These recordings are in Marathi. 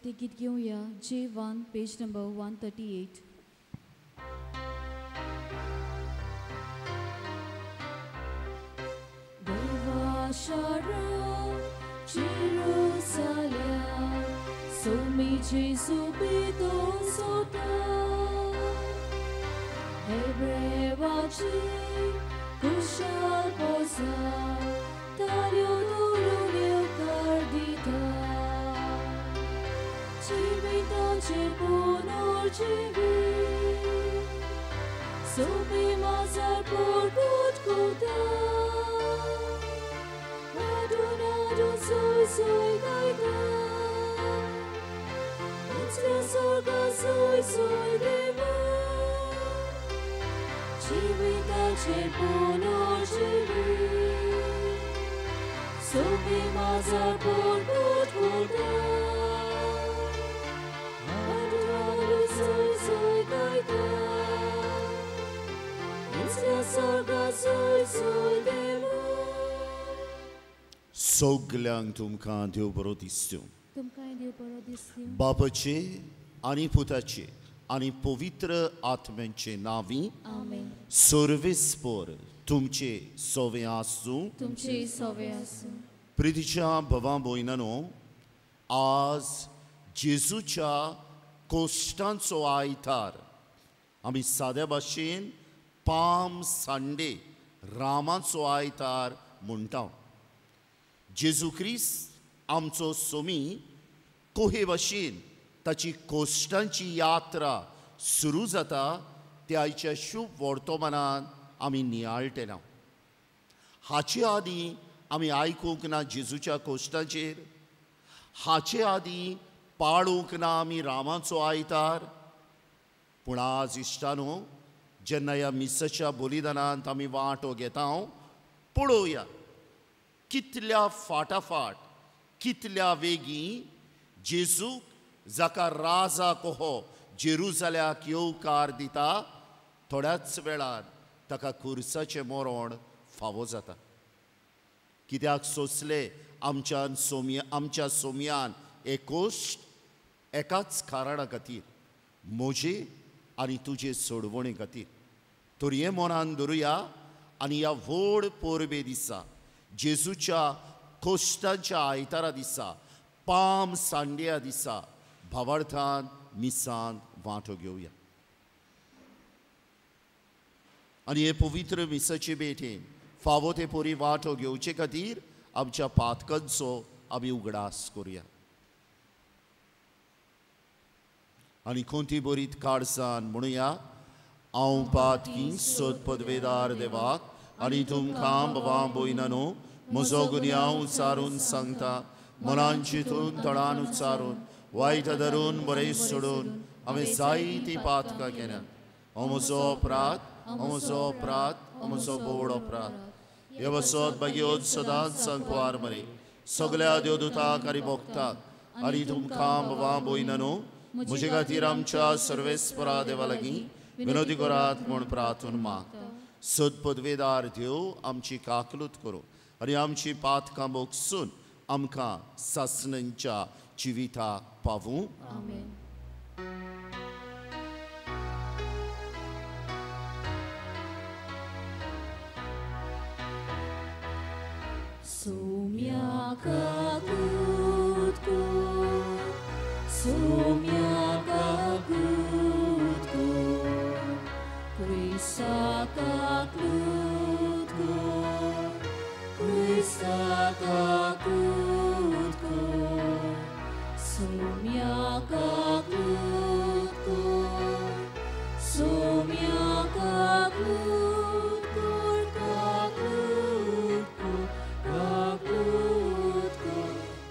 ते गीत घेऊया J1 page number 138. Deva Sharon, Jerusalem, Somi Jesu Bito Sota, Hebrewachi, Kushal Bosa, Talio Dulunio Cardita, Chimita Chibunor Chivi, Somi Mazar Porgut Kuta. Soy gaida, Utsya sorga soy deva, Chivita chepono chivi, Sobi mazar porgut kuda, Adonai soy gaida, Utsya sorga soy deva. सगळ्यांक तुमकां देव बरो दिसचो. तुमकां देव बरो दिसचो. बापाचे आनी पुताचे आनी पवित्र आत्म्याचे नांवी आमेन. सर्वेस्पर तुमचे सोवे आसूं. तुमचे सोवे आसूं. प्रितीच्या भावां भयणांनो, आज जेजूच्या कोश्टांचो आयतार आमी साद्या भाशेन पाम संडे, रामाचो आयतार म्हणटा. जेजू क्रिस्त आमचो सोमी कोहे भाशेन ताची कोश्टांची यात्रा सुरू जाता ते आयच्या शुभ वर्तमानान आमी नियाळटना. हाचे आदीं आमी आयकूंक ना जेजूच्या कोश्टांचेर, हाचे आदीं पाळूंक ना आमी रामाचो आयतार. पूण आज इश्टानो, जेन्ना ह्या मिसाच्या बलिदानांत आमी वांटो घेता, पळोवया कितल्या फाटाफाट, कितल्या वेगीं जेजूक जाका राजा कहो जेरुजाल्याक येवकार दिता, थोड्याच वेळार ताका खुर्साचें मरण फावो जाता. कित्याक सोंसले आमच्या सोमयान हे कोश्ट एकाच कारणा खातीर, म्हजे आनी तुजे सोडवणे खातीर. तर हें मनान दवरुया आनी ह्या व्हड पोरबे दिसा, जेजूच्या कोश्टांच्या आयतारा दिसा, पाम सांड्या दिसा भावार्थान मिसांत वांटो घेवया. आनी हे पवित्र मिसाचे भेटेन फावो ते पोरी वांटो घेवचे खातीर आमच्या पातकांचो आमी उगडास करुया. आनी कोणती बरीत काळजान म्हणुया, हांव पातकी सोद पदवेदार देवाक आनी तुमकां भावां भयणांनो, म्हजो गुन्यांव उच्चारून सांगता, मनान चिंतून तळान उच्चारून, वायट धरून बरें सोडून हांवें जायतीं पातकां केल्यात. हो म्हजो अपराध, हो म्हजो अपराध, हो म्हजो बोड अपराध. हे वसत बागयोत सदांच सांकवार मरे सगळ्या देवदूताक आनी भक्ताक आनी तुमकां भावां भयणांनो, म्हजे खातीर आमच्या सर्वेस्परा देवा लागीं विनोदी करात म्हूण प्रार्थना माग. सद पदवेदार देव आमची काकलूत करूं आनी आमची पातकां मोगसून आमकां सासणांच्या जिविताक पावूं. आमेन. सोम्या काकूत को, सोम्या काकूत को, Krista काकूत को, Krista काकूत को, सोम्या काकूत को, सोम्या काकूत को, काकूत को, काकूत को,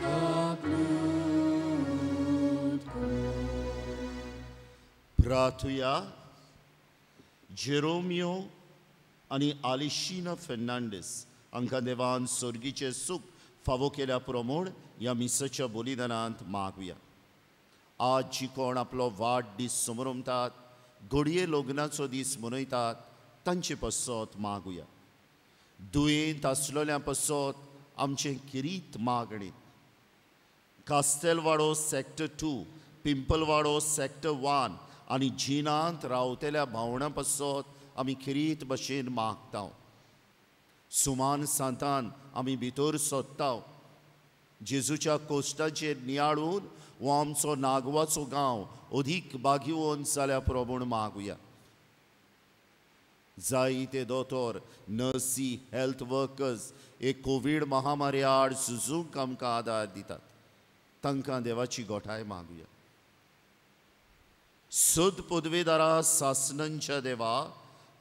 काकूत को. प्रार्थुया. जेरोमियो आनी आलिशीना फेर्नांडीस हांकां देवान सर्गीचें सूख फावो केल्या प्रमाण ह्या मिसाच्या बलिदानांत मागुया. आज जी कोण आपलो वाडदीस समारंभात, घडये लग्नाचो दीस मनयतात, तांचे पसत मागुया. दुयेंत आसलेल्या पसत आमचें किरीत मागणें, कास्तेलवाडो सेक्टर 2, पिंपलवाडो सेक्टर 1 आनी जिनांत रावतेल्या भावंडां पासत आमी खरीत भशेन मागता. सुमान सांतान आमी भितर सोदता. जेजूच्या कोश्टाचेर नियाळून हो आमचो नागवाचो गांव अदीक बागिवोन जाल्या पुरो म्हूण मागुया. जायते दोतोर, नर्सी, हेल्थ वर्कर्स हे कोविड महामारी आड झुजूंक आमकां आदार दितात. तांकां देवाची गोठाय मागुया. सुद पदवेदारा सासणांच्या देवा,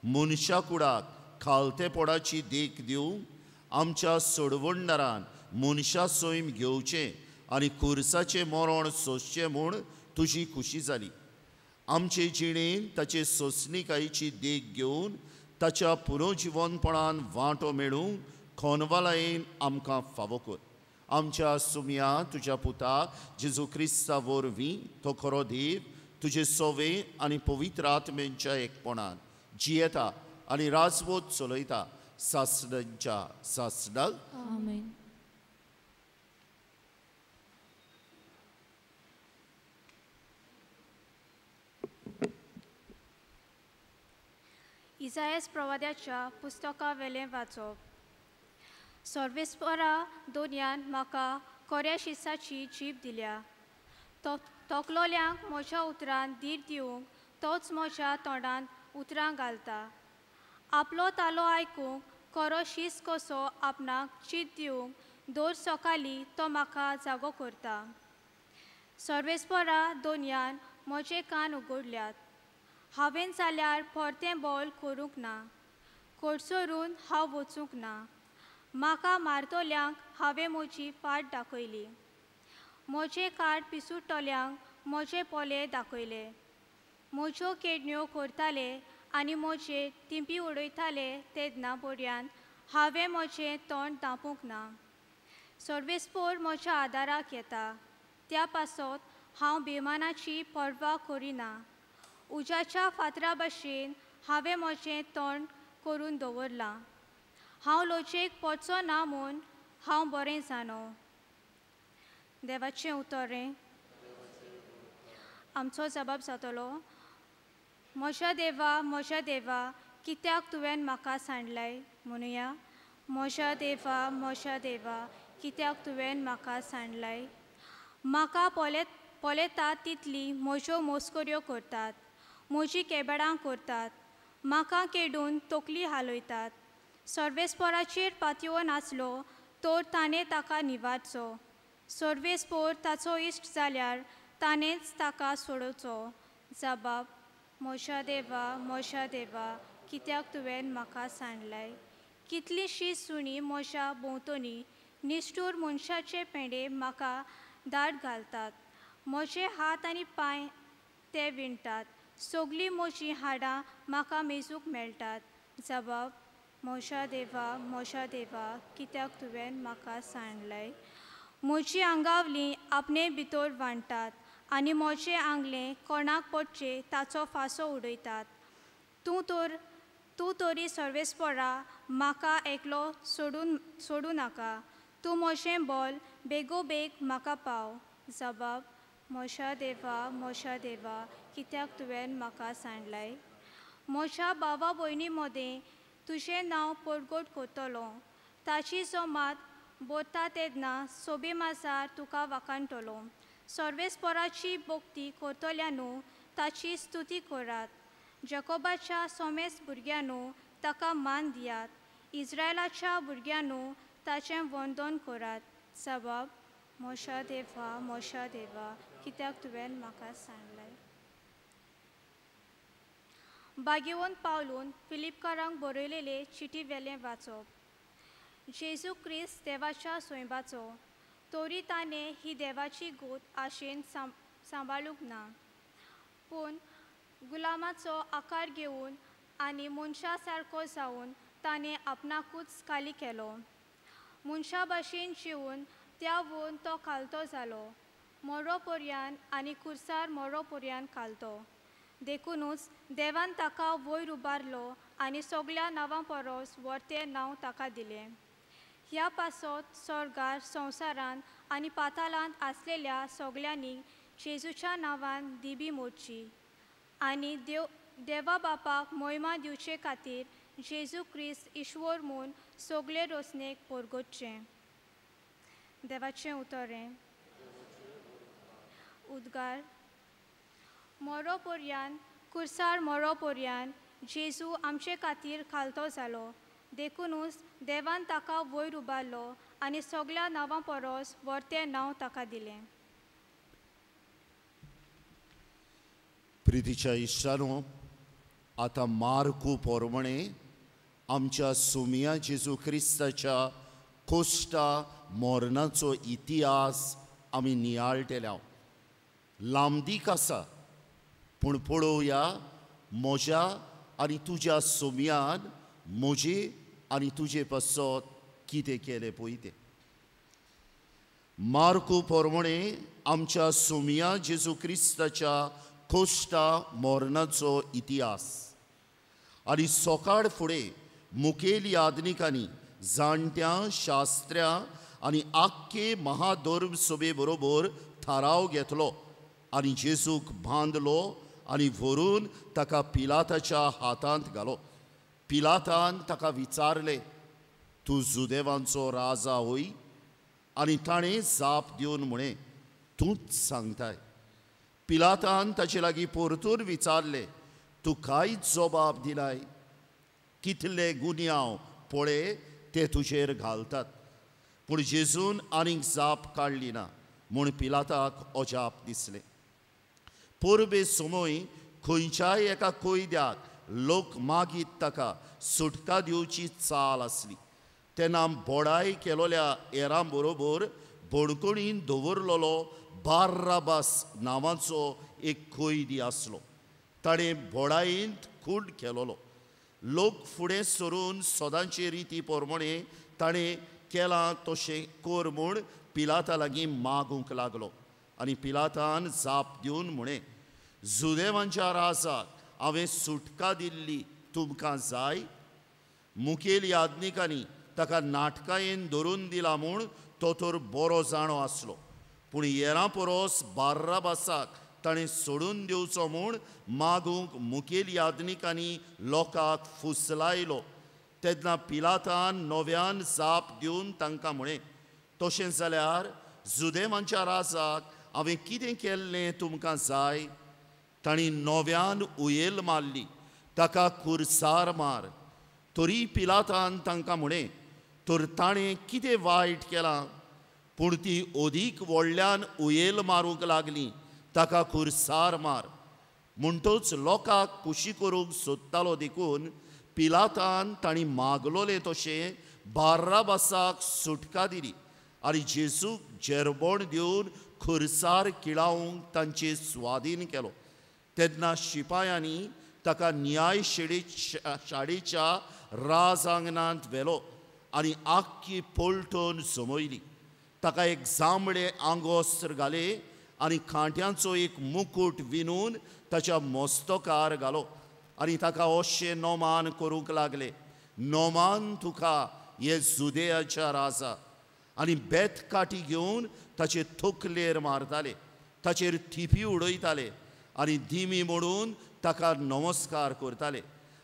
मनशा कुडाक खालतेपणाची देख दिवंक आमच्या सोडवणदारान मनशा सैम घेवचें आनी खुर्साचें मरण सोंसचें म्हूण तुजी खुशी जाली. आमचे जिणेंत ताचे सोंसणीकायेची देख घेवन ताच्या पुनर्जिवनपणान वांटो मेळूंक खोनवालायेन आमकां फावो कर. आमच्या सुमया तुज्या पुता जेजू क्रिस्ता वरवीं तो खरो देव तुजे सोवे आनी पवित्र आत्मेच्या एकपणान जियेता आनी राजवट चलयता सासणांच्या सासणाक. आमेन. इसायास प्रवाद्याच्या पुस्तका वेलें वाचप. सर्वेस्परा दोनयान म्हाका कोऱ्या शिसाची जीप दिल्या. तोकलोल्यांक म्हज्या उतरान धीर दिवंक तोच म्हज्या तोंडांत उतरां घालता. आपलो तालो आयकूंक कोरो शीस कसो आपणाक चीत दिवंक दर सकाळीं तो म्हाका जागो करता. सर्वेस्परा दोनयान म्हजे कान उगडल्यात. हांवें जाल्यार परतें बोल करूंक ना, कोडसरून हांव वचूंक ना. म्हाका मारतोल्यांक हांवें म्हजी फाट दाखयली. म्हजे काड पिसुट्टोल्यांक म्हजे पोले दाखयले. म्हज्यो केडण्यो करताले आनी म्हजे तिंपी उडयताले तेदना बोड्यान हांवें म्हजें तोंड धांपूंक ना. सर्वेस्पोर म्हज्या आदाराक येता. त्या पासत हांव बेमानाची पर्वा करिना. उज्याच्या फातरा भाशेन हांवें म्हजें तोंड करून दवरलां. हांव लोचयेक पडचो ना म्हूण हांव बरें जालो. देवाचें उतोरें. आमचो जबाब जातलो. म्हज्या देवा, कित्याक तुवें म्हाका सांडलाय. म्हणुया. म्हज्या देवा, कित्याक तुवें म्हाका सांडलाय. म्हाका पोलेतात तितली म्हज्यो मोस्कऱ्यो करतात. म्हजी केबेडां करतात. म्हाका केडून तकली हालयतात. सर्वेस्पोराचेर पातयो नाचलो तर ताणें ताका निवारचो. सर्वेस्पोर ताचो इश्ट जाल्यार ताणेंच ताका सोडोवचो. जबाब. म्हज्या देवा, कित्याक तुवें म्हाका सांडलाय. कितलींशीं सुणीं म्हज्या भोंवतणी निश्ठूर मनशाचे पेंडे म्हाका दाट घालतात. म्हजे हात आनी पांय ते विणटात. सगळीं म्हजीं हाडां म्हाका मेजूंक मेळटात. जबाब. म्हज्या देवा, कित्याक तुवें म्हाका सांडलाय. म्हजीं आंगावलीं आपणे भितर वांडटात आनी म्हजें आंगलें कोणाक पडचें ताचो फांसो उडयतात. तूं तरी सर्वेस्परा म्हाका एकलो सोडूं नाका. तूं म्हजें बोल बेगोबेग म्हाका पाव. जबाब. म्हज्या देवा, कित्याक तुवें म्हाका सांडलाय. म्हज्या भावा भयणी मदें तुजें नांव परगट करतलो. ताची जमात भरता तेदना सोबे माजार तुका वाखाणटलो. सर्वेस्पराची भक्ती करतल्यांनो ताची स्तुती करात. जॅकोबाच्या सोमेस भुरग्यांनो ताका मान दियात. इस्रायलाच्या भुरग्यांनो ताचें वंदन करात. जबाब. म्हज्या देवा, कित्याक तुवें म्हाका सांडलाय. बागेवन पावलून फिलिपकारांक बरयलेले चिटी वेलें वाचप. जेजू क्रिस्त देवाच्या सोयबाचो, तरी ताणें ही देवाची गोत आशेन सांबाळूंक ना. पूण गुलामाचो आकार घेवन आनी मनशा सारको जावन ताणें आपणाकूच खाली केलो. मनशा भाशेन जिवन त्या वोन तो खालतो जालो. मरो पर्यान आनी खुर्सार मरो पर्यान खालतो. देखूनच देवान ताका वयर उबारलो आनी सगळ्या नांवां परस व्हडतें नांव ताका दिलें. ह्या पासत स्वर्गार संवसारान आनी पातालांत आसलेल्या सगल्यांनी जेजूच्या नांवान दिबी मोडची आनी देवा बापाक मोहिमा दिवचे खातीर जेजू क्रिस्त ईश्वर म्हूण सगळे रोसणेक परगोवचें. देवाचें उतोरें. उद्गार. मोरो पर्यान कुर्सार मोरो पर्यान जेजू आमचे खातीर खालतो जालो, देखूनच देवान ताका वयर उबारलो आनी सगळ्या नांवां परस व्हडतें नांव ताका दिलें. प्रितीच्या इश्टानो, आतां मार्कू पोरमणे आमच्या सुमिया जेजू क्रिस्ताच्या कोश्टा मोरणाचो इतिहास आमी नियाळटल्या. लांबदीक आसा, पूण पळोवया म्हज्या आनी तुज्या सुमयान म्हजे आनी तुजे पासत कितें केलें पळय तें. मार्कू पोरमणे आमच्या सुमिया जेजू क्रिस्ताच्या कोश्टा मोरणाचो इतिहास. आनी सकाळ फुडें मुखेल यादनिकांनी, जाणट्यां, शास्त्र्यां आनी आख्खे महाधर्म सभे बरोबर थाराव घेतलो आनी जेजूक बांदलो आनी व्हरून ताका पिलाताच्या हातांत घालो. पिलातान ताका विचारलें, तूं जुदेवांचो राजा होय? आनी ताणें जाप दिवन म्हळें, तूंच सांगताय. पिलातान ताचे लागीं परतून विचारलें, तूं कांयच जबाब दिलाय? कितले गुन्यांव पळय ते तुजेर घालतात. पूण जेजून आनीक जाप काडली ना म्हूण पिलाताक अजाप दिसलें. परबे समोय खंयच्याय एका कैद्याक लोक मागीत ताका सुटका दिवची चाल आसली. तेन्ना बोडाय केलोल्या हेरां बरोबर बडकणीन दवरलेलो बार्राबास नांवाचो एक कैदी आसलो. ताणें बोडायेंत खून केलोलो. लोक फुडें सरून सदांचे रिती प्रमाणे ताणें केलां तशें कर म्हूण पिलाता लागीं मागूंक लागलो. आनी पिलातान जाप दिवन म्हणें, जुदेवांच्या राजाक हांवें सुटका दिल्ली तुमकां जाय? मुखेल यादनिकांनी ताका नाटकायेन धरून दिला म्हूण तो तर बरो जाणो आसलो. पूण हेरां परस बार्राबासाक ताणें सोडून दिवचो म्हूण मागूंक मुखेल यादनिकांनी लोकांक फुसलायलो. तेन्ना पिलातान नव्यान जाप दिवन तांकां म्हळें, तशें जाल्यार जुदेवांच्या राजाक हांवें कितें केल्लें तुमकां जाय? तांणी नव्यान उयेल मारली, ताका खुर्सार मार. तरी पिलातान तांकां म्हळें, तर ताणें कितें वायट केलां? पूण ती अदीक व्हडल्यान उयेल मारूंक लागली, ताका खुर्सार मार. म्हणटच लोकांक खुशी करूंक सोदतालो देखून पिलातान तांणी मागलोलें तशें बार्राबासाक सुटका दिली आनी जेजूक जेरबोण दिवन खुर्सार किळावंक तांचे स्वाधीन केलो. तेन्ना शिपायांनी ताका न्याय शाळेच्या राज आंगणांत व्हेलो आनी आख्खी पलटण जमयली. ताका एक जांबळे आंगोस्त्र घाले आनी खांट्यांचो एक मुकूट विणून ताच्या मस्तकार घालो आनी ताका अशें नोमान करूंक लागले, नोमान तुका हे जुदेयाच्या राजा. आनी बेत काठी घेवन ताचे तकलेर मारताले, ताचेर थिपी उडयताले आनी धिमी म्हणून ताका नमस्कार करताले.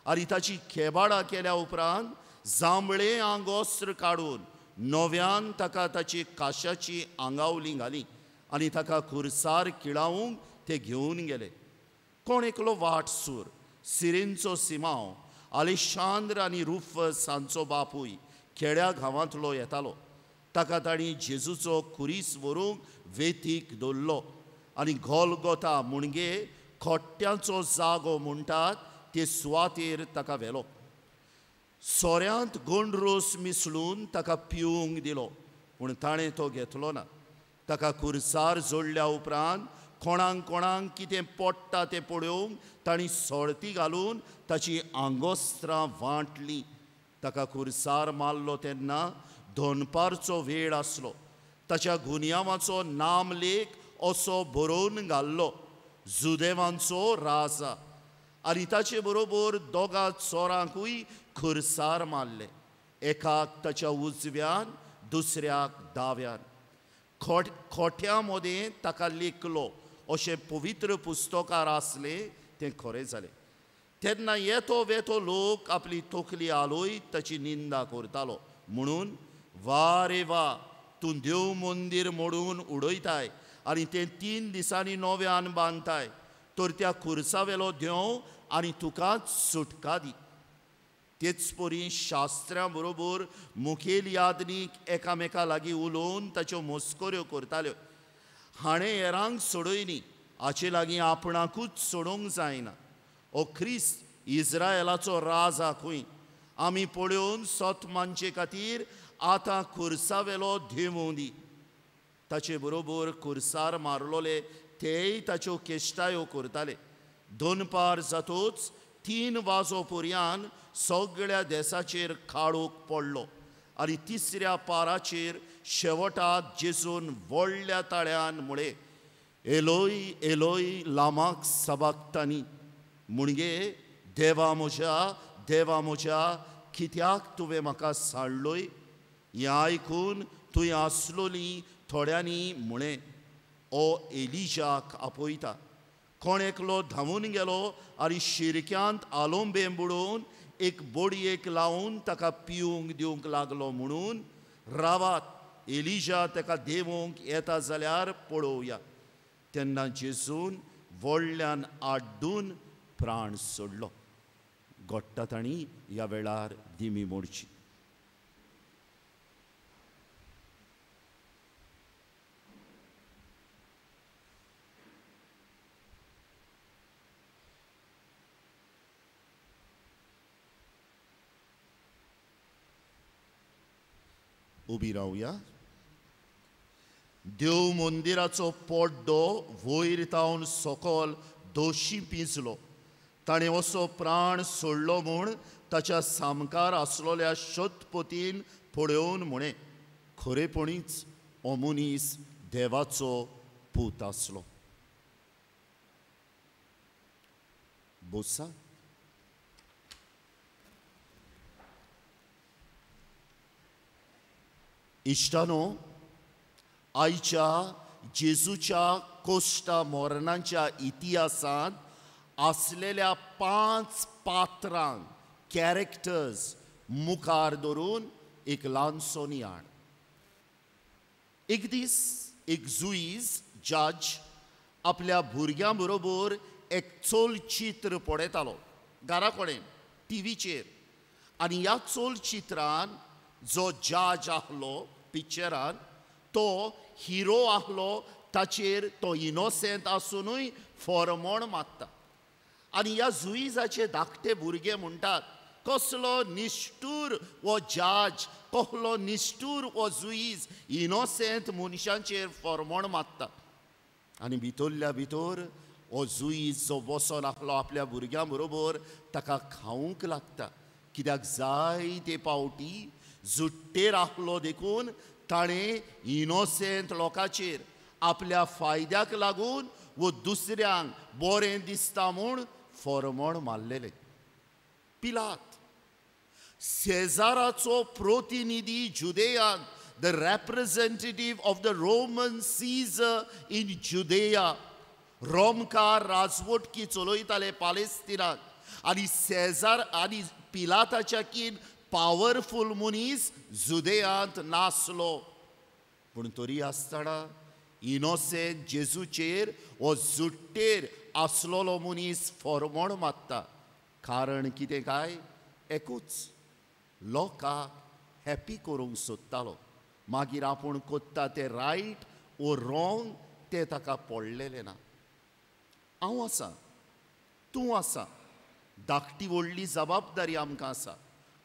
आनी ताची खेबाडा केल्या उपरांत जांबळे आंगोस्त्र काडून नव्यान ताका ताची काशाची आंगावली घाली आनी ताका खुर्सार किळावंक ते घेवन गेले. कोण एकलो वाटसूर, सिरेनचो सिमांव, आलेशांद्र आनी रुफस हांचो बापूय खेड्या गांवांतलो येतालो. ताका तांणी जेजूचो खुरीस व्हरूंक वेथीक दवरलो आनी गोलगोथा म्हणगे खोट्ट्यांचो जागो म्हणटात ते सुवातेर ताका व्हेलो. सोऱ्यांत गोंडरोस मिसळून ताका पिवूंक दिलो, पूण ताणें तो घेतलो ना. ताका खुर्सार जोडल्या उपरांत कोणाक कोणाक कितें पडटा तें पळोवंक तांणी सोडती घालून ताची आंगोस्त्रां वांटलीं. ताका खुर्सार मारलो तेन्ना दोनपारचो वेळ आसलो. ताच्या गुन्यांवाचो नामलेख असो बरोवन घाल्लो, जुदेवांचो राजा. आनी ताचे बरोबर दोगां चोरांकूय खुर्सार मारले, एकाक ताच्या उजव्यान दुसऱ्याक दाव्यान. खोट्यामध्ये ताका लेखलो अशें पवित्र पुस्तकार आसले तें खरें जालें. तेन्ना येतो वेतो लोक आपली तोखली आलोयत ताची निंदा करतालो. म्हणून वा रे वा, तूं देव मंदीर मोडून उडयताय आनी तें 3 दिसांनी नव्यान बांदताय, तर त्या खुर्सावेलो देव आनी तुकाच सुटका दी. तेच परी शास्त्रां बरोबर मुखेल यादनीक एकामेका लागीं उलोवन ताच्यो मस्कऱ्यो करताल्यो. हाणें हेरांक सोडयली, हाचे लागीं आपणाकूच सोडूंक जायना. ओ ख्रिस्त इस्रायलाचो राज आखूय, आमी पळोवन सोत मानचे खातीर आतां खुर्सावेलो देव दी. ताचे बरोबर खुर्सार मारलोले तेय ताच्यो केश्टायो करताले. दनपार जातूच 3 वाजो पर्यान सगळ्या देशाचेर काळोख पडलो आनी 3ऱ्या पाराचेर शेवटाक जेजून व्हडल्या ताळ्यान म्हळें, एलोय एलोय लामाक सबक्तानी, म्हणजे देवा म्हज्या कित्याक तुवें म्हाका सांडलोय. हें आयकून थंय आसलोलीं थोड्यांनी म्हळें, ओ एलिजाक आपयता. कोण एकलो धांवून गेलो आनी शिरक्यांत आलोंबे बुडोवन एक बोडयेक लावन ताका पिवूंक दिवंक लागलो. म्हणून रावात, एलिजा ताका देवूंक येता जाल्यार पळोवया. तेन्ना जेजून व्हडल्यान आड्डून प्राण सोडलो. घोट्टा तांणी ह्या वेळार दिमी मोडची. उबी रावया. देव मंदिराचो पोड्डो वयर तावन सकल दोशी पिंजलो. ताणें असो प्राण सोडलो म्हूण ताच्या सामकार आसलोल्या शतपतीन पळोवन म्हणें, खरेपणीच हो मनीस देवाचो पूत आसलो. बोसा. इश्टानो, आयच्या जेजूच्या कोश्टा मरणाच्या इतिहासांत आसलेल्या 5 पात्रांक कॅरेक्टर्स मुखार धरून एक ल्हानसो नियाळ. एक दीस एक जुईज जज आपल्या भुरग्यां बरोबर एक चलचित्र पळयतालो घरा कडेन टीव्हीचेर. आनी ह्या चलचित्रान जो जज आहलो पिक्चरान, तो हिरो आहलो, ताचेर तो इनोसेंट आसुनूय फॉर्मोण मारता. आनी ह्या जुईजाचे धाकटे भुरगे म्हणटात, कसलो निश्ठूर वो जज, कसलो निश्ठूर वो जुईज इनोसेंट मनशांचेर फॉर्मोण मारता. आनी भितरल्या भितर हो जुईज जो बसोन आहलो आपल्या भुरग्यां बरोबर ताका खावंक लागता. कित्याक जायते पावटी जुट्टेर आहलो देखून ताणें इनोसेंट लोकांचेर आपल्या फायद्याक लागून वो दुसऱ्यांक बरें दिसता म्हूण फॉर्मोण मारलेलें. पिलात, सेजाराचो प्रतिनिधी जुदेयान, the representative of the Roman Caesar in Judea, रोमकार राजवटकी चलयताले पालेस्तिनाक. आनी सेजार आनी पिलाताच्या कीन पावरफूल मनीस जुदेयांत नासलो. पूण तरी आसतना इनोसेंट जेजूचेर हो जुट्टेर आसलोलो मनीस फॉर्मोण मारता. कारण कितें काय? एकूच, लोकांक हॅपी करूंक सोदतालो. मागीर आपूण कोत्ता तें रायट वो रॉंग तें ताका पडलेलें ना. हांव आसा, तूं आसा, धाकटी व्हडली जबाबदारी आमकां आसा.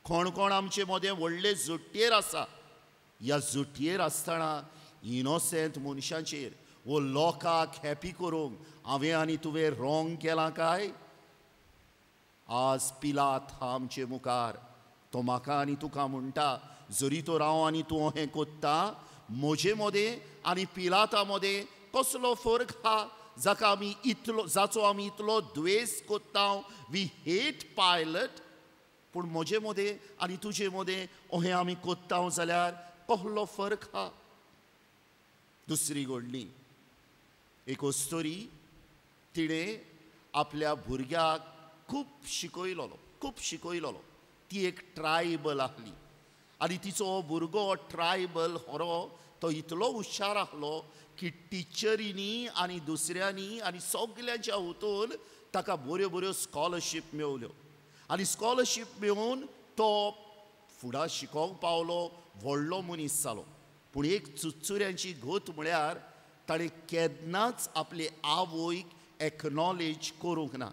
कोण कोण आमचे मदें व्हडले जुट्टेर आसा. ह्या जुट्टेर आसतना इनोसेंट मनशांचेर वो लोकांक हॅपी करूंक हांवें आनी तुवें रॉंग केलां काय? आज पिलात हा आमचे मुखार. तो म्हाका आनी तुका म्हणटा, जरी तो हांव आनी तूं हें कोत्ता, म्हजे मदें आनी पिलाता मदें कसलो फरक आहा जाचो आमी इतलो द्वेस कोत्ता. We hate pilot. पूण म्हजे मदें आनी तुजे मदें अहें आमी कोत्ता जाल्यार कसलो फरक आहा? दुसरी घडली एक अस्तोरी, तिणें आपल्या भुरग्याक खूब शिकयलोलो. ती एक ट्रायबल आहली आनी तिचो भुरगो ट्रायबल होरो तो इतलो हुशार आहलो की टिचरींनी आनी दुसऱ्यांनी आनी सगल्यांच्या वतून ताका बऱ्यो बऱ्यो स्कॉलरशीप मेवल्यो आनी स्कॉलरशीप मेळून तो फुडां शिकोवंक पावलो, व्हडलो मनीस जालो. पूण एक चुचुऱ्यांची घोत म्हळ्यार ताणें केन्नाच आपले आवयक एक्नॉलेज करूंक ना.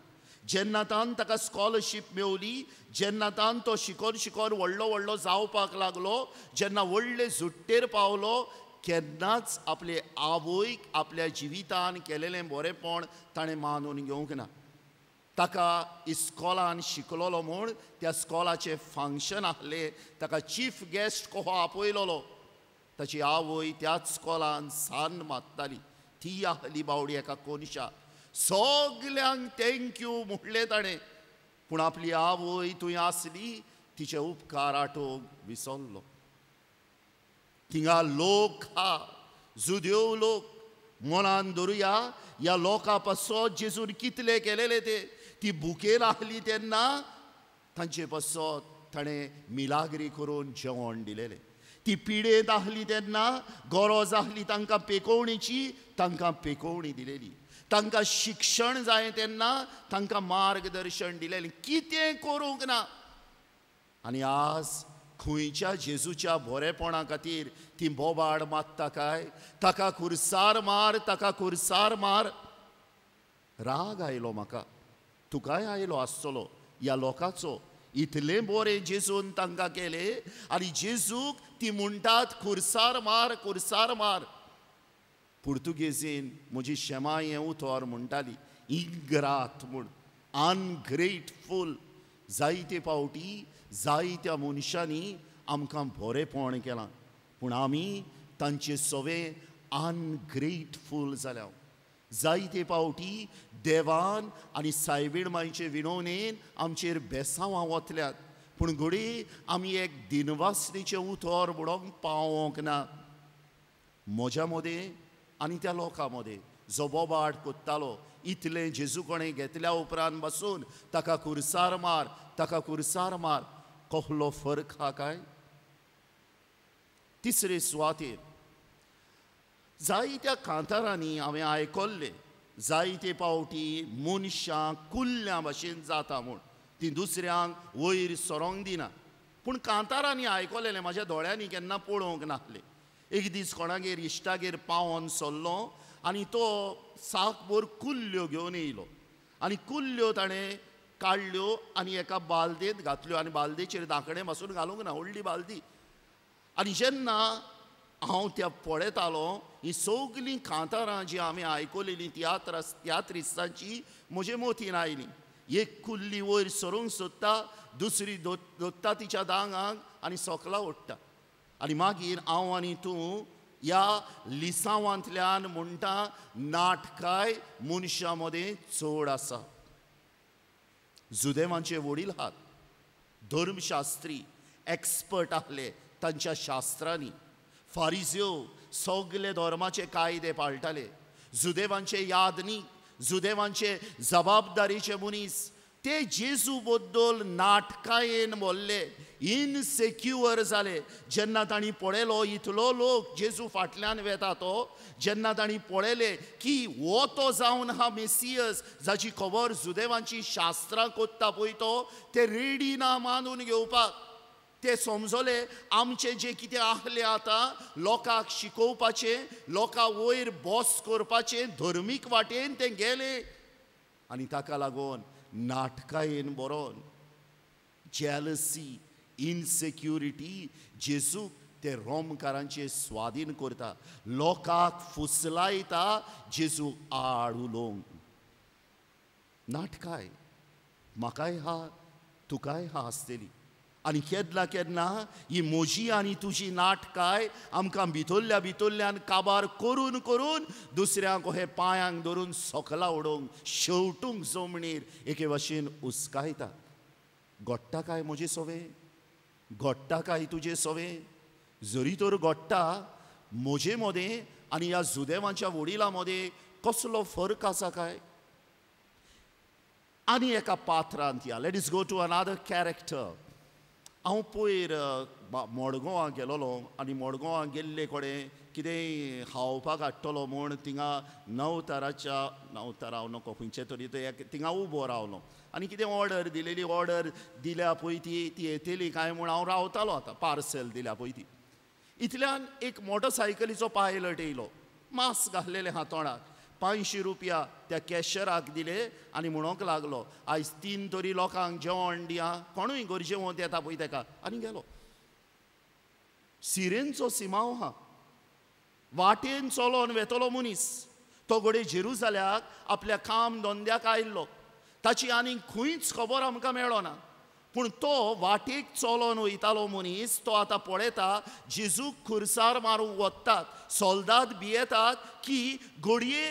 जेन्ना तान ताका स्कॉलरशीप मेवली, जेन्ना तान तो शिकोन शिकोन व्हडलो जावपाक लागलो, जेन्ना व्हडले जुट्टेर पावलो, केन्नाच आपले आवयक आपल्या जिवितान केलेलें बरेंपण ताणें मानून घेवंक ना. ताका इस्कॉलान शिकलोलो म्हूण त्या स्कॉलाचें फंक्शन आहलें, ताका चीफ गेस्ट कहो आपयलोलो. ताची आवय त्याच स्कॉलान सान मात्ताली. ती आहली बावडी एका कोनशा. सगल्यांक थँक्यू म्हटलें ताणें, पूण आपली आवय थंय आसली, तिचे उपकार आठोवंक विसरलो. थिंगा लोक हा, जुदेव लोक, मनान धरुया ह्या लोकां पासत जेजून कितले केलेले ते. ती भुकेन आहली तेन्ना तांचे पासत ताणें मिलाग्री करून जेवण दिलेलें. ती पिडेंत आहली तेन्ना गरज आहली तांकां पेकोवणीची, तांकां पेकोवणी दिलेली. तांकां शिक्षण जाय तेन्ना तांकां मार्गदर्शन दिलेलें. कितें करूंक ना. आनी आज खंयच्या जेजूच्या बरेपणा खातीर ती बोबाड मात्ता काय, ताका खुर्सार मार, ताका खुर्सार मार. राग आयलो म्हाका, तुकाय आयलो आसतलो ह्या लोकांचो. इतलें बरें जेजून तांकां केलें आनी जेजूक ती म्हणटात खुर्सार मार, खुर्सार मार. पुर्तुगेजीन म्हजी शेमाय हें उतर म्हणटाली इग्रात म्हूण, अनग्रेटफूल. जायते पावटी जायत्या मनशांनी आमकां बरेंपण केलां, पूण आमी तांचे सवें अनग्रेटफूल जाल्या. जायते पावटी देवान आनी सायबीण मांयचे विनवणेन आमचेर बेसांवां वतल्यात, पूण घडी आमी एक दिनवासणीचें उतर म्हणोंक पावोंक ना. म्हज्या मदें आनी त्या लोकां मदें जो बोबाड कोत्तालो, इतलें जेजू कोणें घेतल्या उपरांत बसून ताका खुर्सार मार, ताका खुर्सार मार, कसलो फरक हा काय. तिसरे सुवातेर जायत्या कांतारांनी हांवें आयकल्लें, जायते पावटी मनशां कुल्ल्या भाशेन जाता म्हूण ती दुसऱ्यांक वयर सरोंक दिना. पूण कांतारांनी आयकलेलें म्हाज्या दोळ्यांनी केन्ना पळोवंक नासलें. एक दीस कोणागेर इश्टागेर पावोन सरलो आनी तो साकभर कुल्ल्यो घेवन येयलो आनी कुल्ल्यो ताणें काडल्यो आनी एका बालदेंत घातल्यो आनी बालदेचेर धांकणें पासून घालूंक ना, व्हडली बालदी. आनी जेन्ना हांव त्या पळयतालो, ही सगलीं कांतारां जीं हांवें आयकलेलीं त्या त्रिस्तांची म्हजे मतीन आयलीं. एक कुल्ली वयर सरूंक सोदता, दुसरी दोत्ता तिच्या दांगाक आनी सोकला ओडटा. आनी मागीर हांव आनी तूं ह्या लिसांवांतल्यान म्हणटा नाटकाय मनशां मदें चड आसा. जुदेवांचे वडील आहात, धर्मशास्त्री, एक्सपर्ट आहले तांच्या शास्त्रांनी. फारिझ्यो सगले धर्माचे कायदे पाळटाले. जुदेवांचे यादनीक, जुदेवांचे जबाबदारीचे मनीस, ते जेजू बद्दल नाटकायेन बोल्ले, इनसेक्युअर जाले. जेन्ना तांणी पळयलो इतलो लोक जेजू फाटल्यान वेता तो, जेन्ना तांणी पळयलें की हो तो जावन हा मेसियस जाची खबर जुदेवांची शास्त्रां कोत्ता पळय तो, ते रेडी ना मानून घेवपाक. ते समजले आमचें जें कितें आहलें आतां लोकांक शिकोवपाचें, लोकां वयर बॉस करपाचें, धर्मीक वाटेन ते गेले. आनी ताका लागून नाटकायेन बरोवन जेलसी, इनसेक्युरिटी जेजूक ते रोमकारांचे स्वाधीन करता, लोकांक फुसलायता जेजू आड उलोवंक. नाटकाय म्हाकाय हा, तुकाय हा आसतली. आनी केन्ना केन्ना ही म्हजी आनी तुजी नाटकाय आमकां भितरल्यान काबार करून करून दुसऱ्यांक हे पांयांक धरून सोकला उडोवंक, शेवटूंक जमणीर एके भाशेन हुस्कायता. घडटा काय म्हजे सवें? घडटा काय तुजे सवें? जरी तर घडटा, म्हजे मदें आणि ह्या जुदेवांच्या वडिलांमध्ये कसलो फरक आसा काय? आनी एका पात्रांत या. Let's go to another character. हांव पयर मडगांवां गेलोलो आनी मडगांवां गेल्ले कडेन कितेंय खावपाक हाडटलो म्हूण थिंगा नवतारा हांव नको खंयचे तरी थिंगा उबो रावलो आनी कितें ऑर्डर दिलेली ऑर्डर दिल्या पळय ती येतली काय म्हूण हांव रावतालो. आतां पार्सल दिल्या पळय ती. इतल्यान एक मोटरसायकलीचो पायलट येयलो, मास्क घाल्लेले हातोंडाक. 500 रुपया त्या कॅशराक दिले आनी म्हणोंक लागलो आयज 3 तरी लोकांक जेवण दिया, कोणूय गरजेवंत येता पळय तेका, आनी गेलो. सिरेनचो सिमांव आहा, वाटेन चलोन वेतलो मनीस. तो घोडे जेरुजाल्याक आपल्या काम धंद्याक आयिल्लो. ताची आनीक खंयच खबर आमकां मेळ्ळो ना. पूण तो वाटेक चलोन वयतालो मनीस, तो आतां पळयता जेजूक खुर्सार मारूंक वतात. सोल्दाद भियेतात की घडये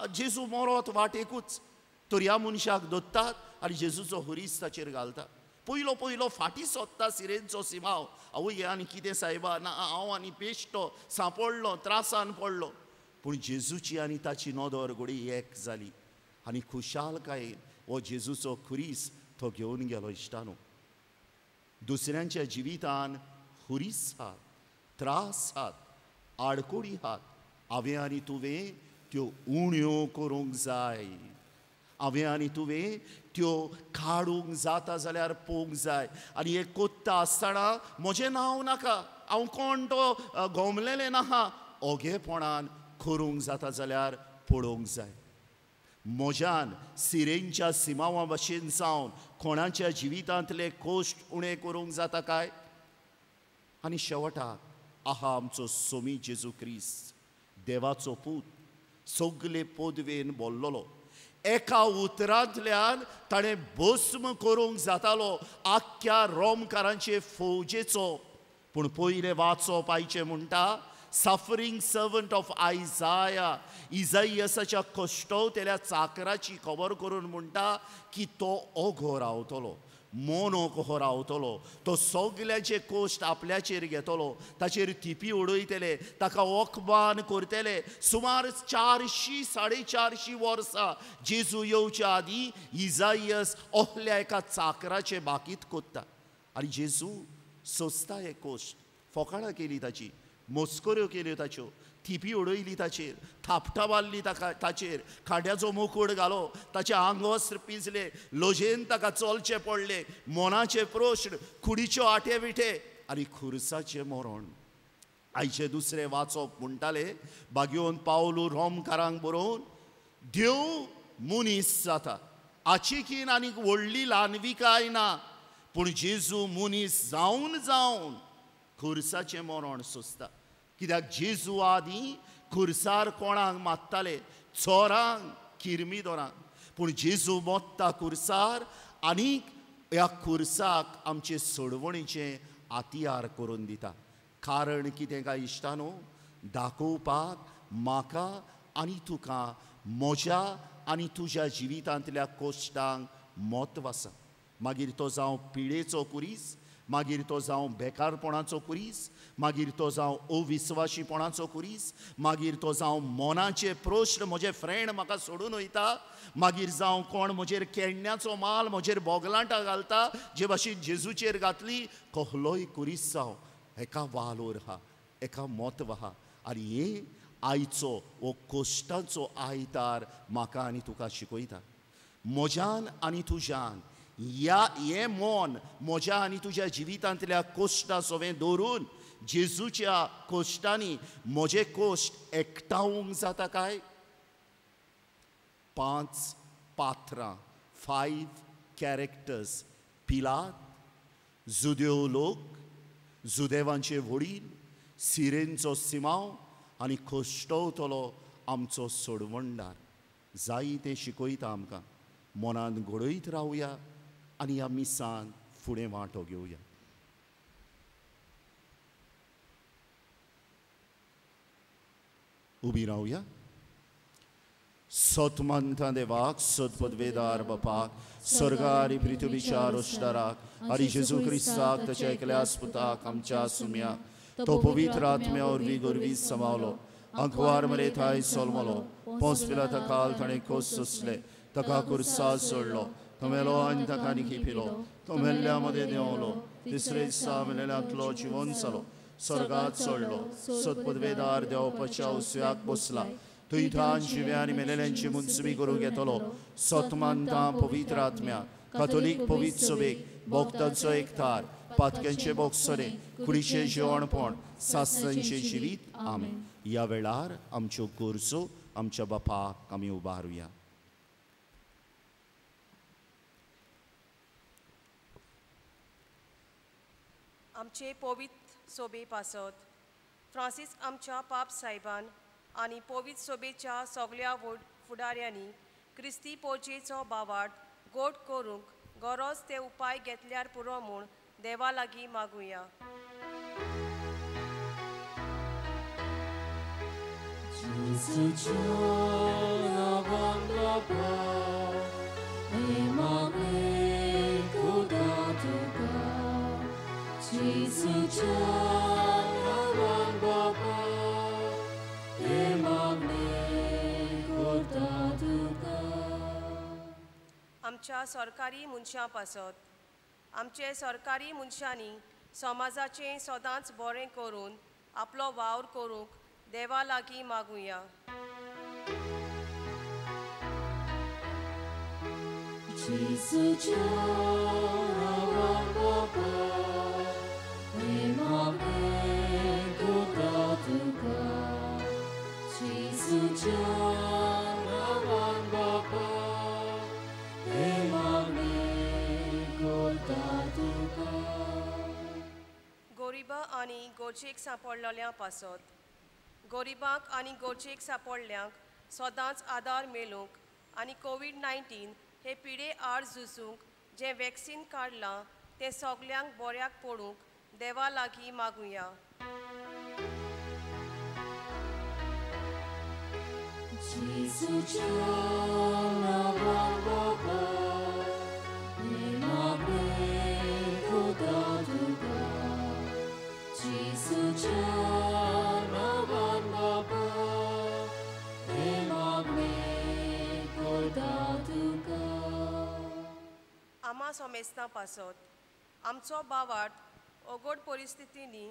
जेजू मरोत वाटेकूच. तर ह्या मनशाक धरतात आनी जेजूचो हुरीस ताचेर घालता. पयलो फाटीं सोदता सिरेनचो सिमांव. आवय आनी कितें सायबा, ना हांव आनी बेश्टो सांपडलो, त्रासान पडलो. पूण जेजूची आनी ताची नदर घडी एक जाली आनी खुशालकायेन हो जेजूचो खुरीस तो घेवन गेलो. इश्टानो, दुसऱ्यांच्या जिवितान हुरीस आहात, त्रास आहात, आडकोडी आहात. हांवें आनी तुवें त्यो उण्यो करूंक जाय. हांवें आनी तुवें त्यो काडूंक जाता जाल्यार पळोवंक जाय. आनी हें कोत्ता आसतना म्हजें नांव नाका, हांव कोण तो गोमलेलें नाहा, ओगेपणान करूंक जाता जाल्यार पळोवंक जाय. म्हज्यान सिरेनच्या सिमांवा भशेन जावन कोणाच्या जिवितांतले कोश्ट उणें करूंक जाता काय? आनी शेवटाक आहा आमचो सोमी जेजू क्रिस्त, देवाचो पूत, सगले पदवेन बोल्लोलो. एका उतरांतल्यान ताणें भस्म करूंक जातालो आख्या रोमकारांचे फौजेचो. पूण पयलें वाचप आयचें म्हणटा सफरींग सर्वंट ऑफ आयजाया, इजाइयासाच्या कश्टवतेल्या चाकराची खबर करून म्हणटा की तो ओगो रावतलो, मोनो कहो रावतलो. तो सगल्याचे कोश्ट आपल्याचेर घेतलो, ताचेर थिपी उडयतले, ताका ओकबान करतले. सुमार 400-450 वर्सां जेजू येवच्या आदीं इजाइयास ohल्या एका चाकराचे बाकीत कोत्ता. आनी जेजू सोंसता हे कोश्ट. फकाणां केली ताची, मोस्कऱ्यो केल्यो ताच्यो, थिपी उडयली ताचेर, थापटां मारली ताचेर, खांड्याचो मुकूट घालो, ताचे आंगवस्त्र पिंजले, लोजेन ताका चलचें पडलें, मोनाचे प्रश्न, कुडीच्यो आटे विटे आनी खुर्साचें मरण. आयचे दुसरें वाचप म्हणटाले बागेवन पावलू रोमकारांक बरोवन देव मनीस जाता. आचिकीन आनीक व्हडली ल्हानविकाय ना, पूण जेजू मनीस जावन खुर्साचें मरण सोंसता. कित्याक जेजू आदीं खुर्सार कोणाक मात्ताले? चोरांक, किरमीदोरांक. पूण जेजू मोत्ता खुर्सार आनीक ह्या खुर्साक आमचे सोडवणीचें हातियार करून दिता. कारण कितें काय इश्टानो? दाखोवपाक म्हाका आनी तुका म्हज्या आनी तुज्या जिवितांतल्या कोश्टांक म्हत्व आसा. मागीर तो जावं पिडेचो कुरीस, मागीर तो जावं बेकारपणाचो कुरीस, मागीर तो जावं अविस्वाशीपणाचो कुरीस, मागीर तो जावं मोनाचे प्रश्न, म्हजे फ्रेंड म्हाका सोडून वयता, मागीर जावं कोण म्हजेर केण्ण्याचो माल म्हजेर बोगलांटां घालता, जे भाशेन जेजूचेर घातली. कहलोय कुरीस जावं हेका वालोर आहा, हेका म्हत्व आहा. आनी हे आयचो हो कोश्टांचो आयतार म्हाका आनी तुका शिकयता. म्हज्यान आनी तुज्यान हे मोन म्हज्या आनी तुज्या जिवितांतल्या कोश्टां सवें दवरून जेजूच्या कोश्टांनी म्हजे कोश्ट एकठांवूंक जाता काय? 5 पात्रां, 5 कॅरेक्टर्स. पिलात, जुदेव लोक, जुदेवांचे वडील, सिरेनचो सिमांव आनी कोश्टवतलो आमचो सोडवणदार. जाय तें शिकयता आमकां. मनान घडयत रावया आनी ह्या मिसान फुडें वांटो घेवया. उबी रावया. सतमंता देवाक, सतपदवेदार बापाक, स्वर्गारी पृथ्वीच्या रोशदाराक आनी जेजू क्रिस्ताक ताच्या एकल्या पुताक आमच्या सुम्याक तो पवित्र आत्म्या वरवीं गोरवीत समावलो Ankwar Maretai Solmolo, Ponspilata Kal Tane Kosusle, Takakur Sasullo, Tomelo Antakani Kipilo, Tomelia Modeolo, Tisre Samelela Cloci Vonsalo, Sorgat Sollo, Sotpodvedar de Opachau Siak Bosla, Tuitan Civiani Melenci Munsubi Gurugetolo, Sotmantan Povitratmia, Katolik Povitsobek, Boktanso Ektar, Patkenche Boksore, Kurishe Jeonpon, Sassanche Jivit, Amen. या वेळार आमच्यो गोरजो आमच्या बापाक आमी उबारुया. आमचे पवित्र सोबे पासत फ्रांसीस आमच्या पाप साहेबान आनी पवित्र सोबेच्या सगळ्या फुडाऱ्यांनी क्रिस्ती पोचेचो बावाट गोड करूंक गरज ते उपाय घेतल्यार पुरो म्हूण देवा लागीं मागुया. आमच्या सरकारी मनशां पासत आमचे सरकारी मनशांनी समाजाचें सदांच बरें करून आपलो वावर करूंक देवा लागीं मागुया. गोरिबा आनी गोरचेक सांपडलेल्या पासत गोरिबांक आनी गोरचेक सांपडल्यांक सदांच आदार मेळूंक आनी कोविड-19 हे पिडे आड झुजूंक जें वॅक्सीन काडलां तें सगल्यांक बऱ्याक पडूंक देवा लागीं मागुया. आमा सोमेस्तां पासत आमचो बावाट अगोड परिस्थितींनी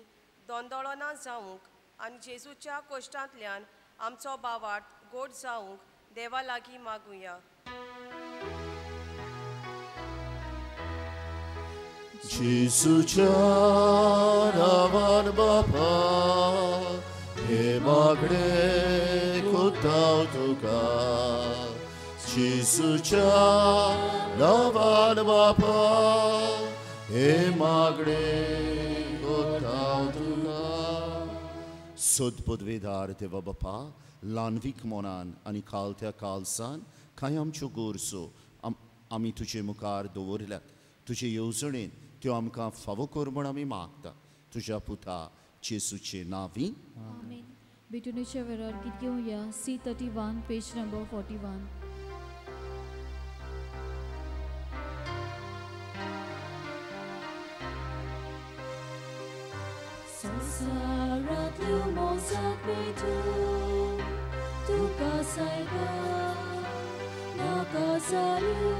दोंदोळना जावंक आनी जेजूच्या कश्टांतल्यान आमचो बावाट गोड जावंक देवा लागीं मागुया. जेजूच्या नांवान बापा हे मागणे कोत्ताव तुका. जेजूच्या नांवान बापा हे मागणे कोत्ताव तुका. सदपदवेदार देवा बापा ल्हानवीक मोनान आनी खालत्या काळसान कांय आमच्यो गोरजो आमी तुजे मुखार दवरल्यात. तुजे येवजणेन त्यो आमकां फावो कर म्हूण आमी मागता. तुज्या पुता जेजूचे नांवी. Amen. बेटुनेच्या वेळार गीत घेवया C31 पेज नंबर 41. संसारांतल्यो मोसाक मेळटल्यो तुका सायबा नाका जाल्यो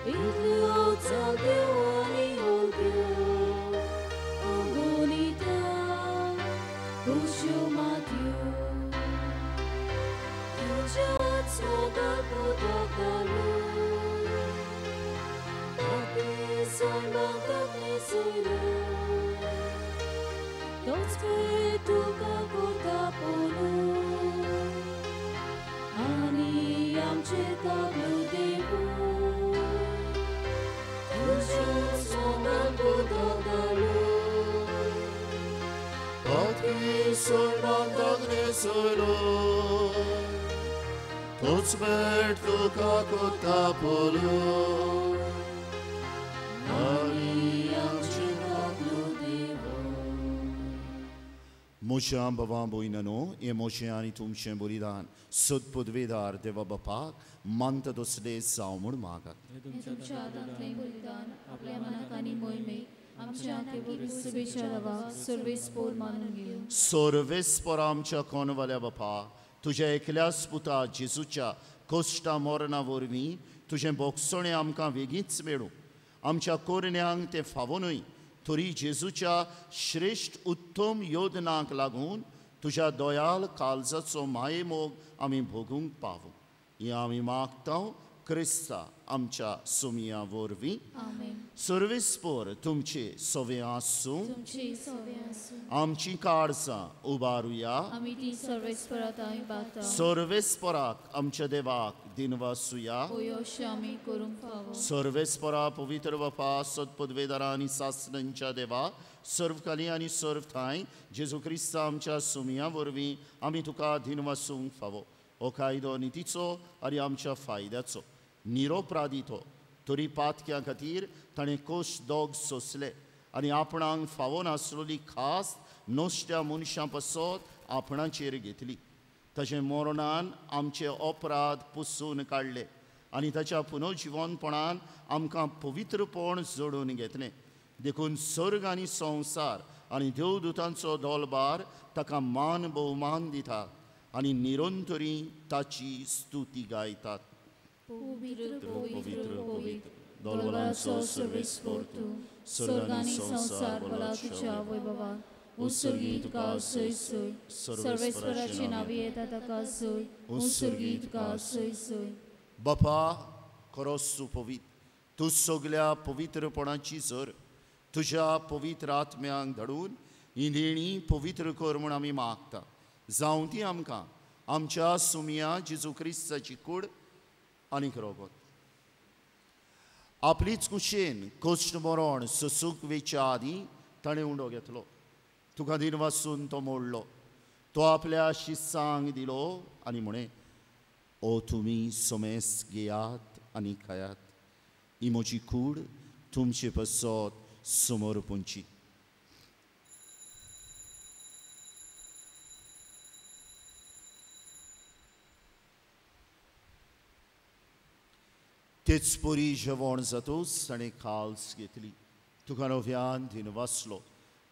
इतल्यो जाग्यो आनी ओग्यो अगोनिता खुश्यो मातयो तुज्याच मोगाक उदक घालून तोच तुका करता पळोवन आनी आमचे कागलो देवून तुज्याच मोगाक उदक घालून Patki soymandan ne soylo Toz mert tuka kota polo Ani amchi कागलो देवून Moşan babam boynano e moşani tumşen bolidan Sud podvedar deva bapak Manta dosle saumur magat हे तुमच्या हातांतलें बलिदान आपल्या मनाक आनी मोहिमेक आमच्या केवळ सुबेशारावा सर्वेस पोर मानून घेऊ सर्वेस्पर आमच्या कोणवाल्या बापा तुझ्या एकल्याच पुता जेजूच्या कोश्टा मोरणा वरवीं तुझें बोगसणें आमकां बेगीच मेळूं आमच्या कोरण्यांक तें फावोनूय तरी जेजूच्या श्रेष्ठ उत्तम योजनाक लागून तुझ्या दोयाल काळजाचो माये मोग आमी भोगूंक पावूं हें आमी मागता क्रिस्ता आमच्या सुमिया वरवीं आमेन सर्वेस्पर तुमचे सवे आसूं तुमची सवे आसूं आमची काळजां उबारुया आमी ती सर्वेस्परात आमी बाता सर्वेस्पराक आमच्या देवाक दिनवासुया ओयोश आमी करूंक फावो सर्वेस्परा पवित्र बापा सदपदवेदारा आनी सासणांच्या देवा सर्वकाली आनी सर्व थाय जेजू क्रिस्ता आमच्या सुमिया वरवीं आमी तुका दिनवासूंक फावो हो कायदो नितीचो आनी आमच्या फायद्याचो निरोप दितो तरी पातक्यां खातीर ताणें कोश दोग सोंसले आनी आपणाक फावो नासलोली खास नोश्ट्या मनशां पासत आपणाचेर घेतली ताचे मरणान आमचे अपराध पुसून काडले आनी ताच्या पुनर्जिवनपणान आमकां पवित्रपण जोडून घेतलें देखून सर्ग आनी संवसार आनी देवदूतांचो दोलबार ताका मान भोवमान दितात आनी निरंतरी ताची स्तुती गायतात पवित्र पवित्र पवित्र दोलबाराचो सर्वेस्पर तूं स्वर्ग आनी संसार भला तुज्या वैभवान उत्सर्गी तुका सय सय सर्वेस्पराची नांवी येता ताका सय उत्सर्गी तुका सय सय बापा खरोच तूं पवित्र तूं सगल्या पवित्रपणाची जर तुज्या पवित्र आत्म्यांक धाडून ही देणी पवित्र कर म्हूण आमी मागता जावं ती आमकां आमच्या सुमिया जेजू क्रिस्ताची कूड आनीक रोगोत आपलीच कुशेन कोश्ट मरण ससूक वेच्या आदीं ताणें उंडो घेतलो तुका दिन वाचून तो मोडलो तो आपल्या शिस्सांक दिलो आनी म्हणे ओ तुमी सोमेस घेयात आनी खायात ही म्हजी कूड तुमचे पासत समोर पोंची तेच पोरी जेवण जातूच ताणें खाल्स घेतली तुका नव्यान दिन वाचलो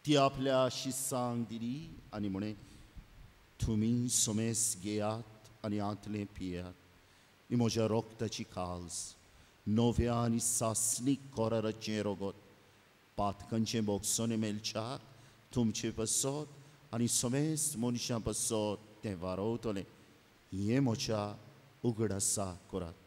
ती आपल्या शिस्सांक दिली आनी म्हणे तुमी सोमेस घेयात आनी आंतलें पियात ही म्हज्या रोगताची खाल्स नव्या आनी सासणीक कोराराचें रोगोत पातकांचें बोगसोने मेलच्याक तुमचे पासत आनी सोमेस मनशां पासत तें वारवतलें हें म्हज्या उगडासा करात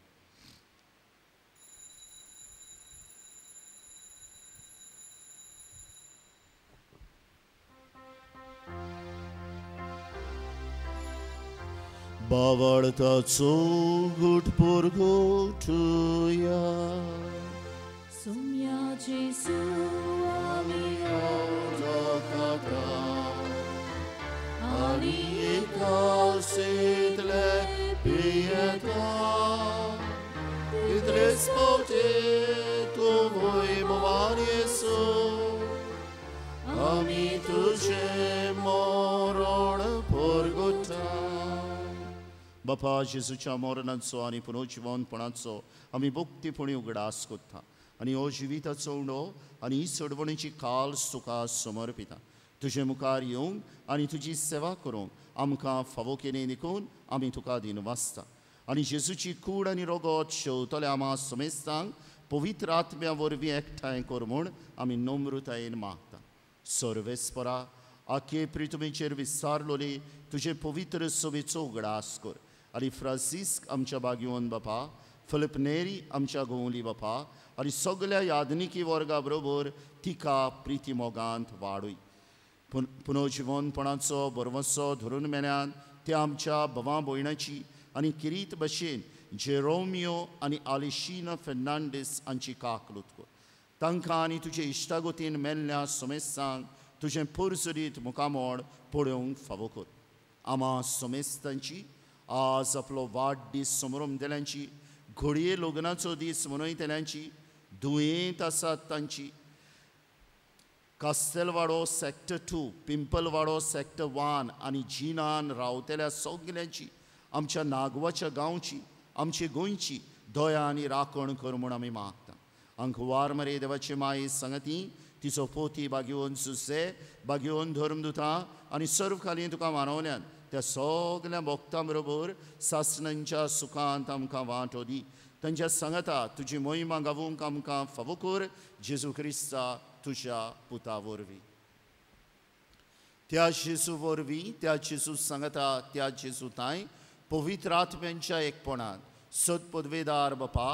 बावळताचो गुटपूर गोठुया सुम्या जेसू आमी आनी एकासेतले पियेता इतलेच पोटे तूं वैभवान येसू आमी तुजें मरण परगोता बापा जेजूच्या मरणाचो आनी पुनर्जिवनपणाचो आमी भक्तीपणी उगडास करता आनी हो जिविताचो उंडो आनी ही चडवणीची काल्स तुका समर्पिता तुजे मुखार येवंक आनी तुजी सेवा करूंक आमकां फावो केले देखून आमी तुका दिन वाचता आनी जेजूची कूड आनी रोगोत शेवतले आमा समेस्तांक पवित्र आत्म्या वरवीं एकठांय कर म्हूण आमी नम्रतायेन मागता सर्वेस्परा आखे प्रितमेचेर विस्तारलोली तुजे पवित्र सभेचो उगडास कर आनी फ्रांसिस्क आमच्या बागयोन बापा फिलिप नेरी आमच्या गोवली बापा आनी सगल्या यादनिकी वर्गा बरोबर तिका प्रिती मोगांत वाडूय पुनर्जिवनपणाचो बरवसो धरून मेल्यान ते आमच्या भवा भयणाची आनी किरीत भशेन जेरोमियो आनी आलिशीना फेर्नांडीस हांची काकलूत कर तांकां आनी तुजे इश्टागोतीन मेल्ल्या समेस्तांक तुजें पुरसुरीत मुखामोड पळोवंक फावो कर आमा समेस्तांची आज आपलो वाडदीस समारंभ देल्यांची घडये लग्नाचो दीस मनयतल्यांची दुयेंत आसात तांची कास्तेलवाडो सॅक्टर 2 पिंपलवाडो सॅक्टर 1 आनी जिनान रावतल्या सगल्यांची आमच्या नागवाच्या गांवची आमची गोंयची दया आनी राखण कर म्हूण आमी मागता अंकवार मरे देवाचे माये संगती तिचो पोती बागेवन सुसे बागेवन धर्मदुतां आनी सर्व खाली तुका मानवल्यान त्या सगळ्या भक्तां बरोबर सासणांच्या सुखांत आमकां वांटो दी तांच्या सांगता तुजी मोहिमा गावूंक आमकां फावो कर जेजू क्रिस्ता तुज्या पुता वरवीं त्या जेजू वरवीं त्या जेजू सांगता त्या जेजू ताई पवित्र आत्म्यांच्या एकपणान सद पदवेदार बापा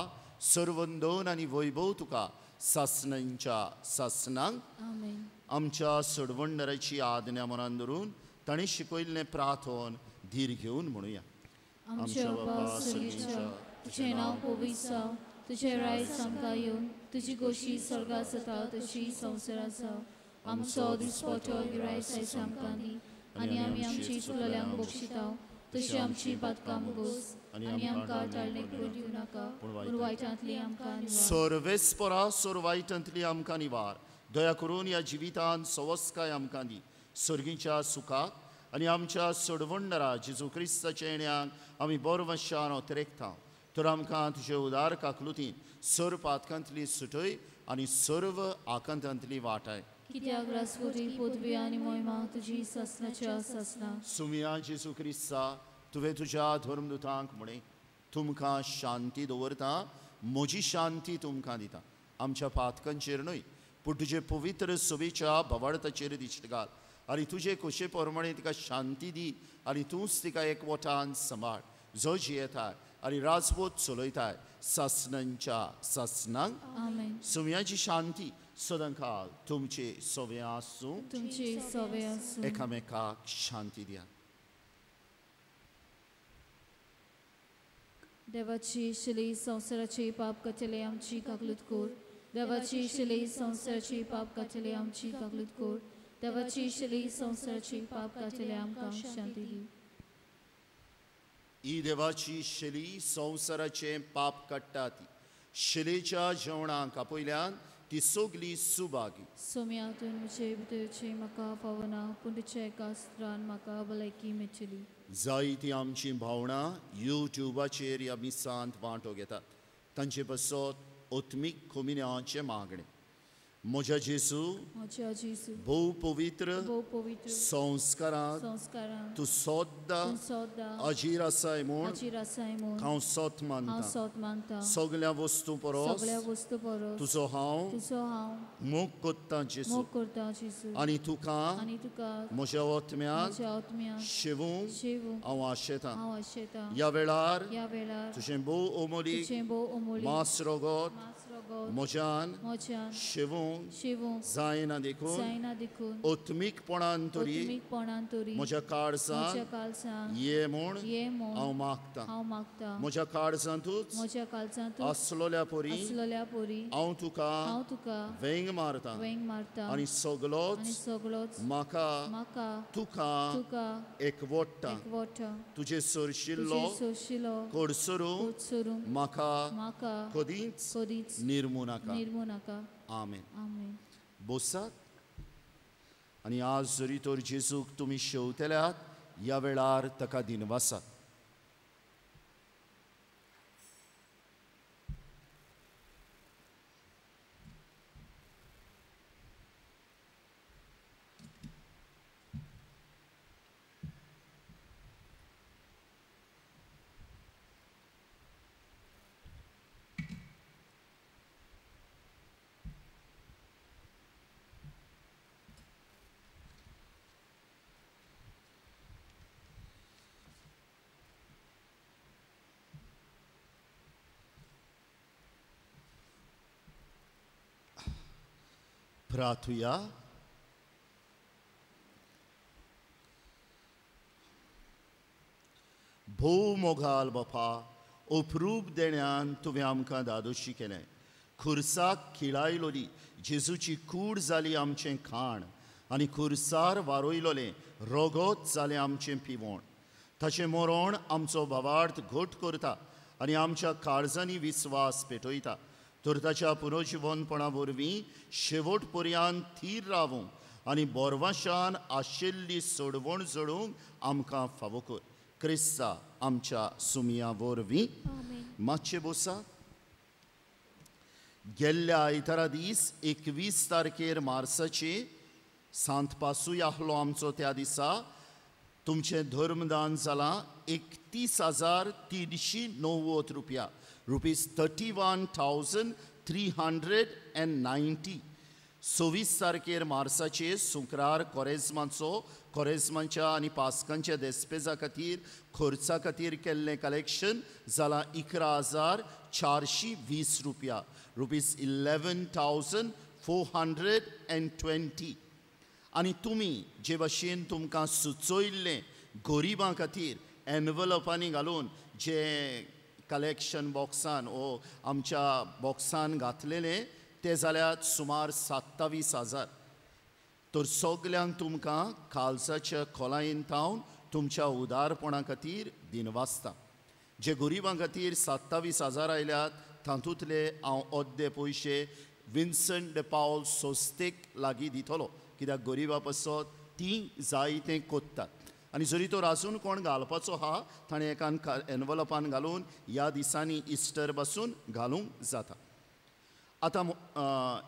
सर्वंदोन आनी वैभव तुका सासणांच्या सासणांक आमेन. आमच्या सोडवणदाराची आज्ञा मनान धरून ताणें शिकयल्लें प्रार्थन धीर घेवन म्हणुया. आमच्या बापा सर्गेच्या तुझें नांव पवित्र जावं, तुजें रायज आमकां येवन तुजी गोशी स्वर्गांत जाता तशी संवसारांत जावं. आमचो दिसपटो गिरायक आयज आमकां दी आनी आमी आमची चुकलेल्यांक बक्षितांव तशी आमची पातकां मुगोस आनी आमकां ताळणेक करूं दिवं नाका पूण वायटांतली आमकां निवार. सर्वेस्परा सोरवायटांतली आमकां निवार दया करून ह्या जिवितांत सवस्काय आमकां दी सर्गीच्या सुखाक आनी आमच्या सोडवणदारा जेजू क्रिस्ताच्या येण्याक आमी बरवशान ओतरेकता तर आमकां तुजे उदार काकलुतीन सर्व पातकांतली सुटय आनी सर्व आकांतांतली वाटाय. कित्याक रासवटी पदवी आनी मोहिमा तुजी सासणाच्या सासणां. सुमिया जेजू क्रिस्ता तुवें तुज्या धर्मदुतांक म्हणे तुमकां शांती दवरता म्हजी शांती तुमकां दिता. आमच्या पातकांचेर न्हय पूण तुजे पवित्र सोबेच्या भवार्थाचेर दिश्ट घाल आनी तुजे खोशे प्रमाणे तिका शांती दी आनी तूंच तिका एकवटान सांबाळ जो जियेताय आनी राजवट चलयताय सासणांच्या सासणांक. आमेन. सुमयाची शांती सदांकाळ तुमचे सोवे आसूं. तुमची सवे आसूं. एकामेकाक शांती दिया. देवाची शिली संवसाराची पाप कचले आमची काकलूत कोर. देवाची शिली संवसाराची पाप कचले आमची काकलूत कोर. देवाची शिली संवसाराची पाप कचले आमकां शांती दी. ही देवाची शिली संवसाराचे पाप काडटा ती शिलेच्या जेवणाक आपयल्यान ती सगली सुभागी. सोम्यातून म्हजे भितरची म्हाका पावना पूण तुज्या एका स्त्रान म्हाका भलायकी मेळटली. जायती आमची भावना युट्यूबाचेर ह्या मिसांत वांटो घेतात तांचे बसत ओत्मीक कमिन्याचे मागणे. म्हज्या जेजू म्हज्या जेजू भोव पवित्र भोव पवित्र संस्कारांत संस्कारांत तूं सद्दां सदां अजीर आसाय म्हूण हाची रासाय म्हूण हांव सोत हांव मानतां. सोत मानता. सगल्या वस्तू परस सगळ्या वस्तू परस तुजो हांव तुजो हांव मोग कोत्ता जेजू मोग करता जेजू आनी तुका आनी तुका म्हज्या ओतम्यान म्हज्या आत्म्यान शिवूंक शिवूंक हांव आशेतां. हांव आशेतां. ह्या वेळार ह्या वेळार तुजें भोव ओमोलीक तुजें भोव अमोलीक मास रोगोत मास रोगोत म्हज्यान म्हज्यान शिवूंक शिवूंक जायना देखून जायना देखून ओत्मीकपणान तरी ओत्मीकपणान तरी म्हज्या काळजांत म्हज्या काळजांत ये म्हूण ये म्हूण हांव मागतां. हांव मागतां. म्हज्या काळजांतूच म्हज्या काळजांत आसलोल्या परी आसलेल्या पोरी हांव तुका हांव तुका वेंग मारतां वेंग मारता आनी सगलोच आनी सगळोच म्हाका म्हाका तुका तुका एकवटा एकवटा तुजे सरशिल्लो तुजे सोशिलो कोडसरू कोडसरूंक म्हाका म्हाका कधीच कधीच निर्मू नाका. निर्मू नाका. आमेन. आमेन. बसात आनी आज जरी तर जेजूक तुमी शेवतल्यात ह्या वेळार ताका दिनवासात. प्रार्थुया. भोव मोगाल बापा अप्रूप देण्यान तुवें आमकां दादोशी केलें. खुर्साक खिळायलोली जेजूची कूड जाली आमचें खाण आनी खुर्सार वारोयलोलें रोगोत जालें आमचें पिवण. ताचें मरण आमचो भावार्थ घट करता आनी आमच्या काळजांनी विस्वास पेटयता. तर ताच्या पुनर्जिवनपणा वरवीं शेवट पर्यंत थीर रावूंक आनी बोरवाशान आशिल्ली सोडवण जडूंक आमकां फावो कर. क्रिस्ता आमच्या सुमिया वरवीं. मातशें बसा. गेल्ल्या आयतारा दीस 21 तारखेर मार्चाचे सांत पासूय आहलो आमचो त्या दिसा तुमचें धर्मदान जालां 31,390 रुपया रुपीज 31,390. 26 तारखेर मार्चाचे शुक्रार कोरेजमांच्या आनी पास्कांच्या देस्पेजा खातीर खर्चा खातीर केल्लें कलेक्शन जालां 11,420 रुपया रुपीज 11,420. आनी तुमी जे भाशेन तुमकां सुचोयल्लें गरिबां खातीर एनवलपांनी घालून जे कलेक्शन बॉक्सान ओ आमच्या बॉक्सान घातलेलें ते जाल्यार सुमार 27,000. तर सगल्यांक तुमकां खालसाच्या खोलायेन थावन तुमच्या उदारपणा खातीर दिनवासता. जे गरिबां खातीर 27,000 आयल्यात तातूंतले हांव अर्दे पयशे विन्संट डे पावल सोस्तेक लागीं दितलो, कित्याक गरिबां पासत ती जायतें कोत्तात. आनी जरी तो राजून कोण घालपाचो आहा ताणें एकान एनवलपान घालून ह्या दिसांनी इस्टर पासून घालूंक जाता. आतां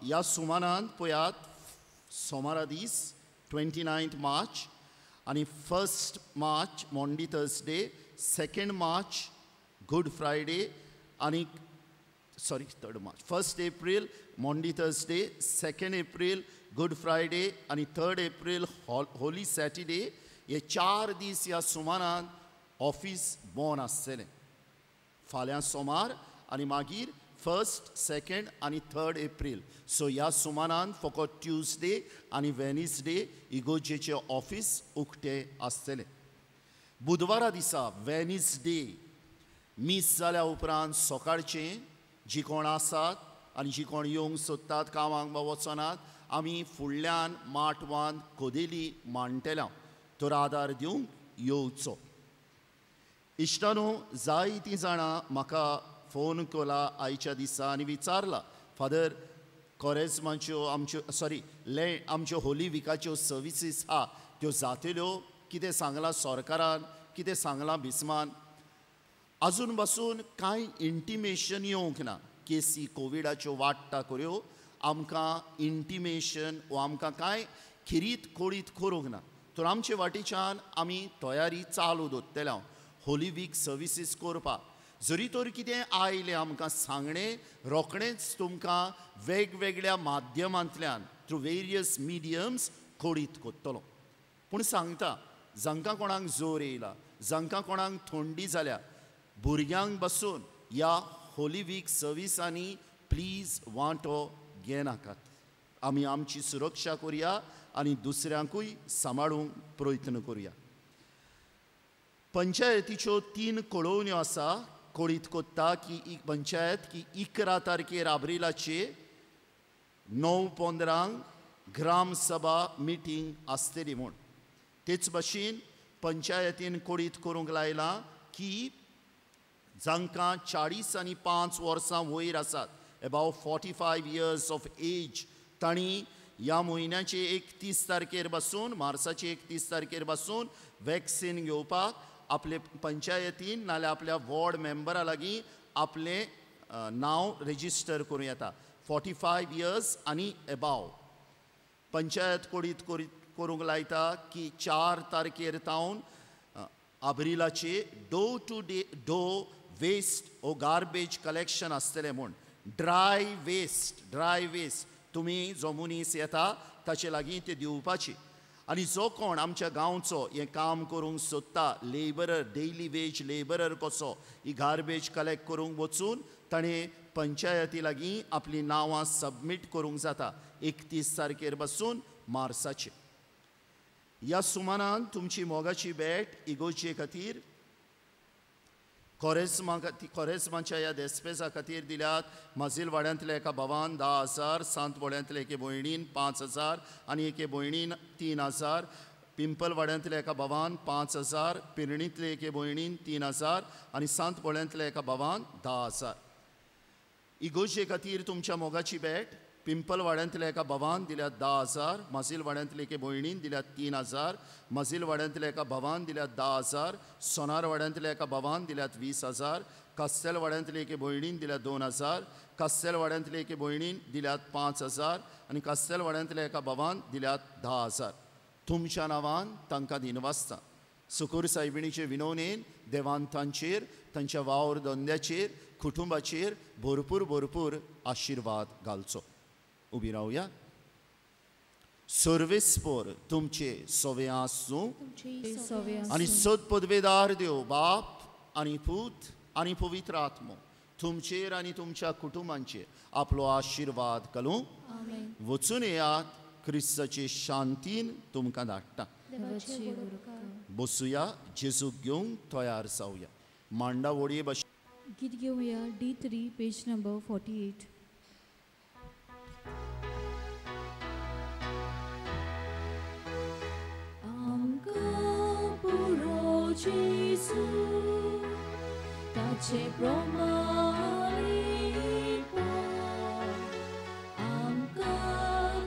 ह्या सुमारांत पळयात सोमारा दीस 29 मार्च आनी 1 मार्च मोंडी थर्सडे, 2 मार्च गुड फ्रायडे आनी 3 मार्च 1 एप्रील मोंडी थर्सडे, 2 एप्रील गुड फ्रायडे आनी 3 एप्रील होली सॅटरडे हे 4 दीस ह्या सुमारान ऑफिस बंद आसतलें. फाल्यां सोमार आनी मागीर 1, 2 आनी 3 एप्रील. सो ह्या सुमारान फकत ट्यूजडे आनी वेनिसडे इगोर्जेचें ऑफिस उक्तें आसतलें. बुधवारा दिसा वेनिसडे मीस जाल्या उपरांत सकाळचें जी कोण आसात आनी जी कोण येवंक सोदतात कामाक वा वचनात, आमी फुडल्यान माटवान कोदेली मांडटल्या तर आदार दिवंक येवचो. इश्टानो, जायतीं जाणां म्हाका फोन केला आयच्या दिसा आनी विचारला फादर कोरेजमाच्यो आमच्यो होली विकाच्यो सर्विसीस आहा त्यो जातल्यो, कितें सांगलां सरकारान, कितें सांगलां बिस्मान. आजून पासून कांय इंटिमेशन येवंक ना. केसी कोविडाच्यो वाडटा कर्यो आमकां इंटिमेशन वा आमकां कांय खिरीत खोडीत करूंक ना. तर आमचे वाटेच्यान आमी तयारी चालू दवरतल्या होली वीक सर्विसीस करपाक. जरी तर कितें आयलें आमकां सांगणें रोखडेंच तुमकां वेगवेगळ्या माध्यमांतल्यान थ्रू वेरियस मिडियम्स खोडीत करतलो. पूण सांगता, जांकां कोणाक जोर येयला, जांकां कोणाक थंडी जाल्या, भुरग्यांक बसून ह्या होली वीक सर्विसांनी प्लीज वांटो घेनाकात. आमी आमची सुरक्षा करुया आनी दुसऱ्यांकूय सांबाळूंक प्रयत्न करुया. पंचायतीच्यो 3 कळोवण्यो आसा कोडीत कोत्ता की पंचायत की 11 तारखेर एप्रिलाचे 9:15 ग्राम सभा मिटींग आसतली म्हूण. तेच भाशेन पंचायतीन कोडीत करूंक लायलां की जांकां 40 आनी 5 वर्सां वयर आसात, अबाव 45 years ऑफ एज, तांणी ह्या म्हयन्याचे 31 तारखेर पासून, मार्चाचे 31 तारखेर पासून वॅक्सीन घेवपाक आपले पंचायतीन नाल्यार आपल्या वॉर्ड मेंबरा लागीं आपलें नांव रेजिस्टर करूं येता. 45 years आनी अबाव. पंचायत कोडीत करूंक लायता की 4 तारखेर तावन एप्रिलाचे डोर टू डोर वेस्ट ओ गार्बेज कलेक्शन आसतलें म्हूण. ड्राय वेस्ट तुमी जो मनीस येता ताचे लागीं ते दिवपाची. आनी जो कोण आमच्या गांवचो हें काम करूंक सोदता, लेबरर, डेली वेज लेबरर कसो ही गार्बेज कलेक्ट करूंक वचून ताणें पंचायती लागीं आपलीं नांवां सबमीट करूंक जाता 31 तारखेर पासून मार्चाचे. ह्या सुमारान तुमची मोगाची भेट इगोर्जे खातीर कोरेजमाच्या ह्या देस्पेजा खातीर दिल्यात. माजील वाड्यांतल्या एका भावान 10,000, सांत वाड्यांतल्या एके भयणीन 5,000 आनी एके भयणीन 3,000, पिंपल वाड्यांतल्या एका भावान 5,000, पिरणींतले एके भयणीन 3,000 आनी सांत वाड्यांतल्या एका भावान 10,000. इगोर्जे खातीर तुमच्या मोगाची भेट पिंपलवाड्यांतल्या एका भावान दिल्यात 10,000, माजिलवाड्यांतल्या एके भयणीन दिल्यात 3,000, माजिलवाड्यांतल्या एका भावान दिल्यात 10,000, सोनारवाड्यांतल्या एका भावान दिल्यात 20,000, कास्तेलवाड्यांतल्या एके भयणीन दिल्यात 2,000, कास्तेलवाड्यांतल्या एके भयणीन दिल्यात 5,000 आनी कास्तेलवाड्यांतल्या एका भावान दिल्यात 10,000. तुमच्या नांवान तांकां दिनवासता. सुकूर सायबिणीचे विनवणेन देवान तांचेर, तांच्या वावर धंद्याचेर, कुटुंबाचेर भरपूर भरपूर आशिर्वाद घालचो. उबी रावया. सर्वेस्पर तुमचे सवे आसूं आनी सद पदवेदार देव बाप आनी पूत आनी पवित्र आत्मो तुमचेर आनी तुमच्या कुटुंबांचेर आपलो आशिर्वाद घालूं. वचून येयात. क्रिस्ताचे शांतीन तुमकां धाडटा. बसूया. जेजूक घेवंक तयार जावया. मांडा वडये भाशेन गीत घेवया. D3 page number 48. Jesu, tace promalipo, amka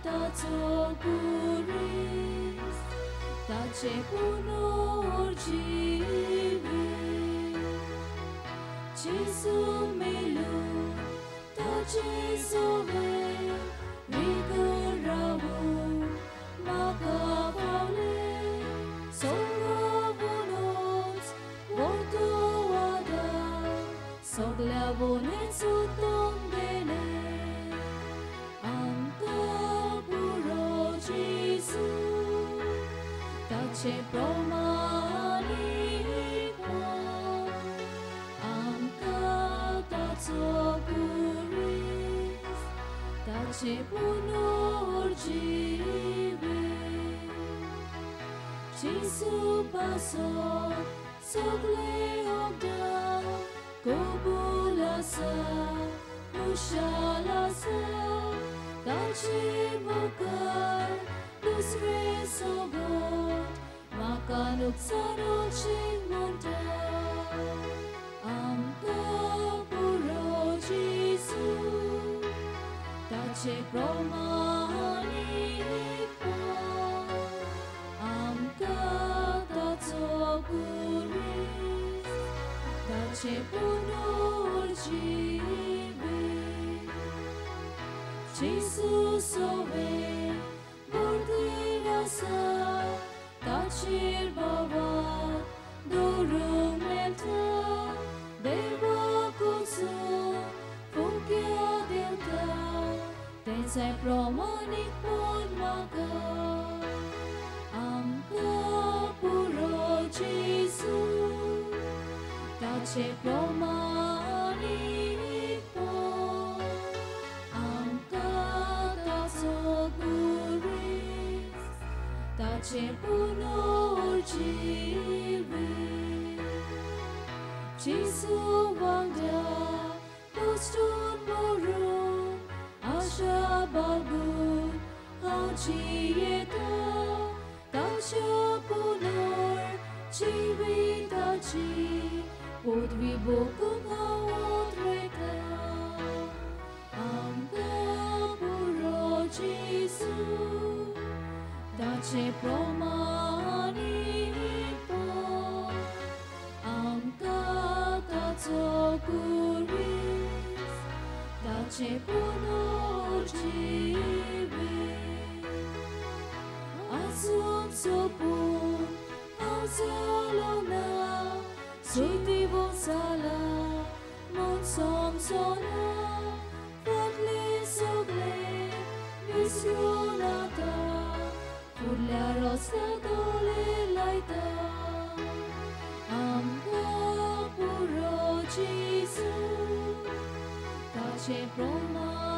taco guris, tace punor jivi. Jesu milu, tace sove, riguravu, makavale, sogla bonet sutong bene anta puro Jesu tace promani po amka taco guris tace punor jive. Jesu paso sogle ogda Kobulasa, Mushalasa, Tachi Mokar, Dusre Sogot, Makanuk Sanoching Monta, Amka Puro Jesu, Tachi Promani Po, Amka Tatso Guris, Tace punor jive. Jesus ove bordinasa tacir baba durum melta deva kutsu fugya delta tensai promanik pon maka amka puro Jesu tace promani po amka taco guris tace punor jive. Jesu wangda postun morum asha bagun haujieta tace punor jive taci Podvi bokung hawat reka amka puro Jesu tace promani po amka taco guris tace punor jive. Asun sopun ausalona Suiti von sala, mon som sona, fadli sogle, visionata, fulla rosa dole laita, amka puro Jesu, tace proma.